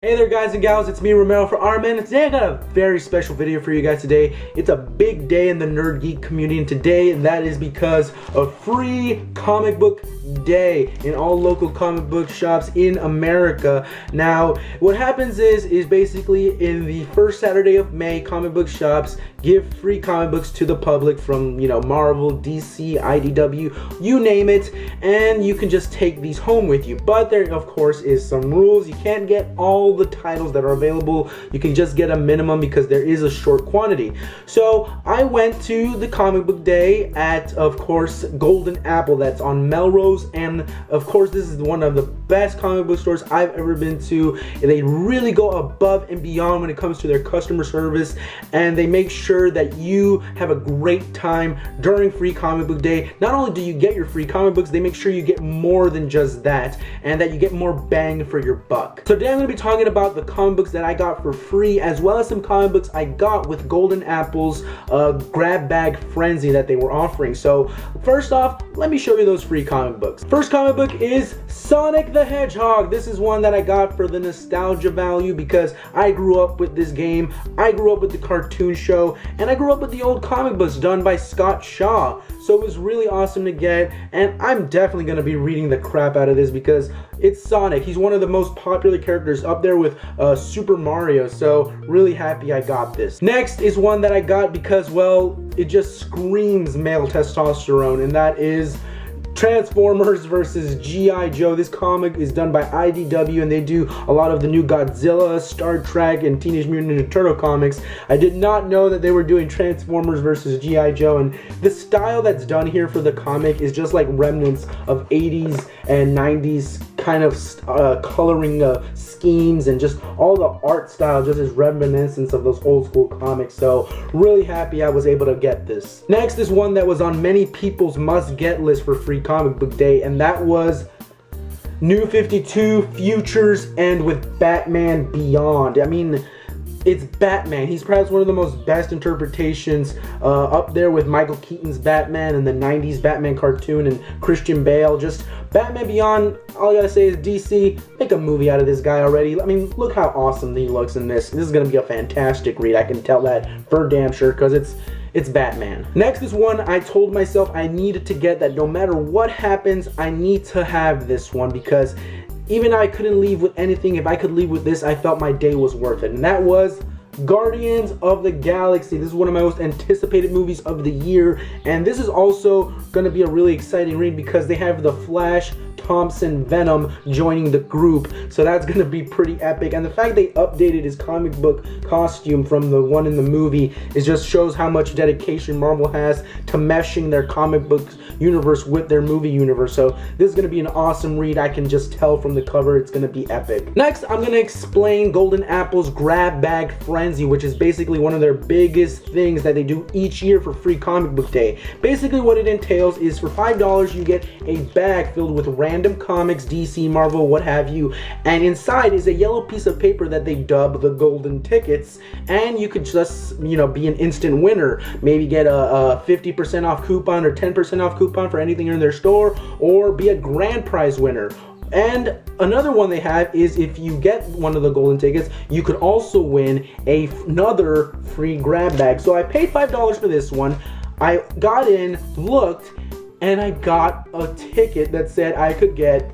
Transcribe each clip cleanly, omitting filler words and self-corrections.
Hey there guys and gals, it's me Romero for RMN, and today I got a very special video for you guys today. It's a big day in the nerd geek community and today, and that is because of free comic book day in all local comic book shops in America. Now, what happens is basically in the first Saturday of May, comic book shops give free comic books to the public from, Marvel, DC, IDW, you name it, and you can just take these home with you. But there, of course, is some rules. You can't get all the titles that are available. You can just get a minimum because there is a short quantity. So I went to the comic book day at, of course, Golden Apple. That's on Melrose, and of course this is one of the best comic book stores I've ever been to. They really go above and beyond when it comes to their customer service, and they make sure that you have a great time during free comic book day. Not only do you get your free comic books, they make sure you get more than just that, and that you get more bang for your buck. So today I'm going to be talking about the comic books that I got for free, as well as some comic books I got with Golden Apple's grab bag frenzy that they were offering. So first off, let me show you those free comic books. First comic book is Sonic the Hedgehog. This is one that I got for the nostalgia value because I grew up with this game, I grew up with the cartoon show, and I grew up with the old comic books done by Scott Shaw. So it was really awesome to get, and I'm definitely going to be reading the crap out of this because it's Sonic. He's one of the most popular characters up there with Super Mario, so really happy I got this. Next is one that I got because, well, it just screams male testosterone, and that is Transformers versus G.I. Joe. This comic is done by IDW, and they do a lot of the new Godzilla, Star Trek, and Teenage Mutant Ninja Turtle comics. I did not know that they were doing Transformers versus G.I. Joe, and the style that's done here for the comic is just like remnants of 80s and 90s kind of coloring schemes, and just all the art style just is reminiscence of those old school comics. So really happy I was able to get this. Next is one that was on many people's must get list for free comic book day, and that was New 52 Futures and with Batman Beyond. I mean, it's Batman. He's perhaps one of the most best interpretations, up there with Michael Keaton's Batman and the 90s Batman cartoon and Christian Bale. Just Batman Beyond, all I gotta say is DC, make a movie out of this guy already. I mean, look how awesome he looks in this. This is gonna be a fantastic read. I can tell that for damn sure because it's Batman. Next is one I told myself I needed to get, that no matter what happens, I need to have this one because even though I couldn't leave with anything, if I could leave with this, I felt my day was worth it. And that was Guardians of the Galaxy. This is one of my most anticipated movies of the year, and this is also going to be a really exciting read because they have the Flash, Thompson, Venom joining the group, so that's going to be pretty epic. And the fact they updated his comic book costume from the one in the movie, it just shows how much dedication Marvel has to meshing their comic book universe with their movie universe. So this is going to be an awesome read. I can just tell from the cover it's going to be epic. Next, I'm going to explain Golden Apple's grab bag frenzy, which is basically one of their biggest things that they do each year for free comic book day. Basically what it entails is for $5 you get a bag filled with random comics, DC, Marvel, what have you, and inside is a yellow piece of paper that they dub the golden tickets, and you could just, be an instant winner. Maybe get a 50% off coupon or 10% off coupon for anything in their store, or be a grand prize winner. And another one they have is if you get one of the golden tickets, you could also win another free grab bag. So I paid $5 for this one. I got in, looked, and I got a ticket that said I could get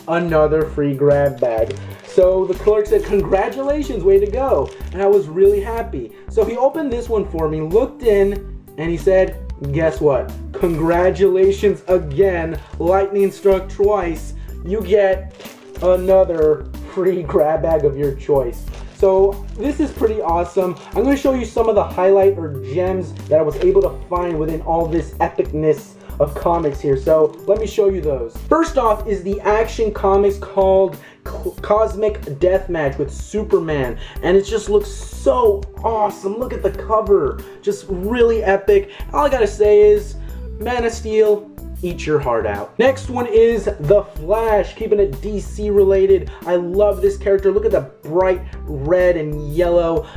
another free grab bag. So the clerk said, "Congratulations, way to go." And I was really happy. So he opened this one for me, looked in, and he said, "Guess what? Congratulations again. Lightning struck twice. You get another free grab bag of your choice." So this is pretty awesome. I'm going to show you some of the highlight or gems that I was able to find within all this epicness of comics here. So let me show you those. First off is the Action Comics called Cosmic Deathmatch with Superman, and it just looks so awesome. Look at the cover, just really epic. All I gotta say is Man of Steel, eat your heart out. Next one is The Flash, keeping it DC related. I love this character. Look at the bright red and yellow.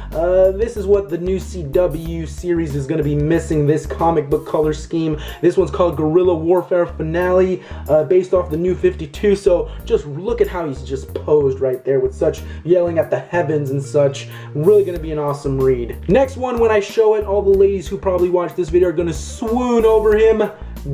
This is what the new CW series is going to be missing, this comic book color scheme. This one's called Guerrilla Warfare Finale, based off the New 52. So just look at how he's just posed right there with such yelling at the heavens and such. Really going to be an awesome read. Next one, when I show it, all the ladies who probably watched this video are going to swoon over him.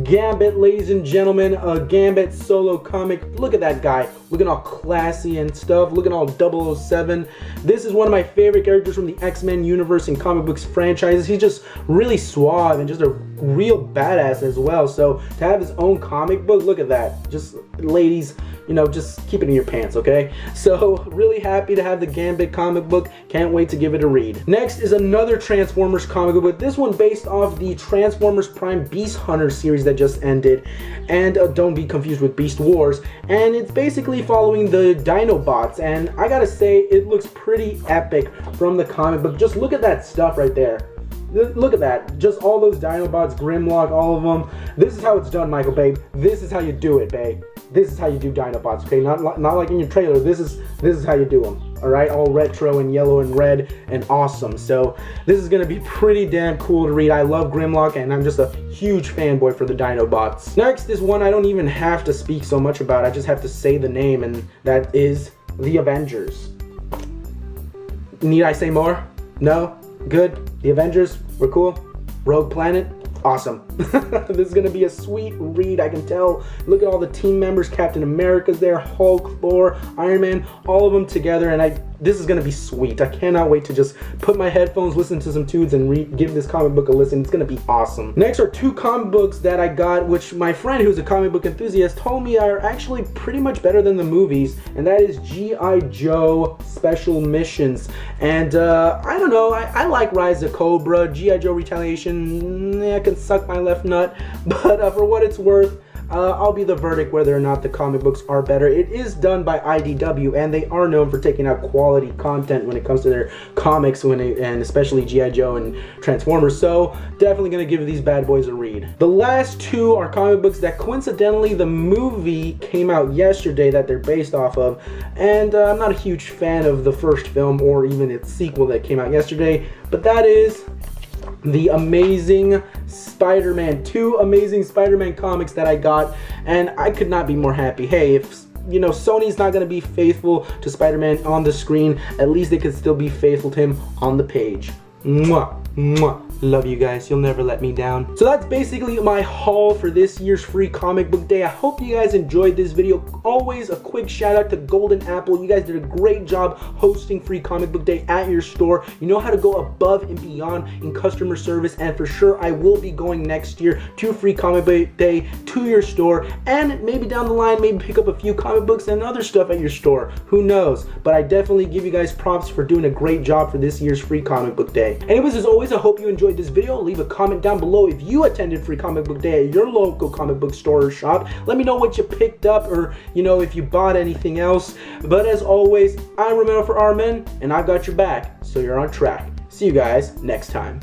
Gambit, ladies and gentlemen, a Gambit solo comic. Look at that guy, looking all classy and stuff, looking all 007. This is one of my favorite characters from the X-Men universe and comic books franchises. He's just really suave and just a real badass as well. So to have his own comic book, look at that. Just ladies, you know, just keep it in your pants, okay? So really happy to have the Gambit comic book. Can't wait to give it a read. Next is another Transformers comic book, but this one based off the Transformers Prime Beast Hunter series that just ended, and don't be confused with Beast Wars. And it's basically following the Dinobots, and I gotta say, it looks pretty epic from the comic book. Just look at that stuff right there. Look at that. Just all those Dinobots, Grimlock, all of them. This is how it's done, Michael, babe. This is how you do it, babe. This is how you do Dinobots, okay? Not like in your trailer. This is how you do them. All right, all retro and yellow and red and awesome. So this is gonna be pretty damn cool to read. I love Grimlock, and I'm just a huge fanboy for the Dinobots. Next is one I don't even have to speak so much about. I just have to say the name, and that is The Avengers. Need I say more? No? Good? The Avengers? We're cool? Rogue Planet? Awesome. This is going to be a sweet read, I can tell. Look at all the team members. Captain America's there, Hulk, Thor, Iron Man, all of them together, and this is going to be sweet. I cannot wait to just put my headphones, listen to some tunes, and give this comic book a listen. It's going to be awesome. Next are two comic books that I got, which my friend who's a comic book enthusiast told me are actually pretty much better than the movies, and that is G.I. Joe Special Missions. And I don't know, I like Rise of Cobra, G.I. Joe Retaliation, I can suck my left nut, but for what it's worth, I'll be the verdict whether or not the comic books are better. It is done by IDW, and they are known for taking out quality content when it comes to their comics, and especially G.I. Joe and Transformers, so definitely going to give these bad boys a read. The last two are comic books that coincidentally the movie came out yesterday that they're based off of, and I'm not a huge fan of the first film or even its sequel that came out yesterday, but that is the Amazing Spider-Man, two Amazing Spider-Man comics that I got, and I could not be more happy. Hey, if you know Sony's not going to be faithful to Spider-Man on the screen, at least they could still be faithful to him on the page. Mwah, mwah. Love you guys. You'll never let me down. So that's basically my haul for this year's free comic book day. I hope you guys enjoyed this video. Always a quick shout out to Golden Apple. You guys did a great job hosting free comic book day at your store. You know how to go above and beyond in customer service, and for sure I will be going next year to free comic book day to your store, and maybe down the line maybe pick up a few comic books and other stuff at your store. Who knows? But I definitely give you guys props for doing a great job for this year's free comic book day. Anyways, as always, I hope you enjoyed this video. Leave a comment down below if you attended free comic book day at your local comic book store or shop. Let me know what you picked up, or you know, if you bought anything else. But as always, I'm Romero for RMN, and I've got your back, so you're on track. See you guys next time.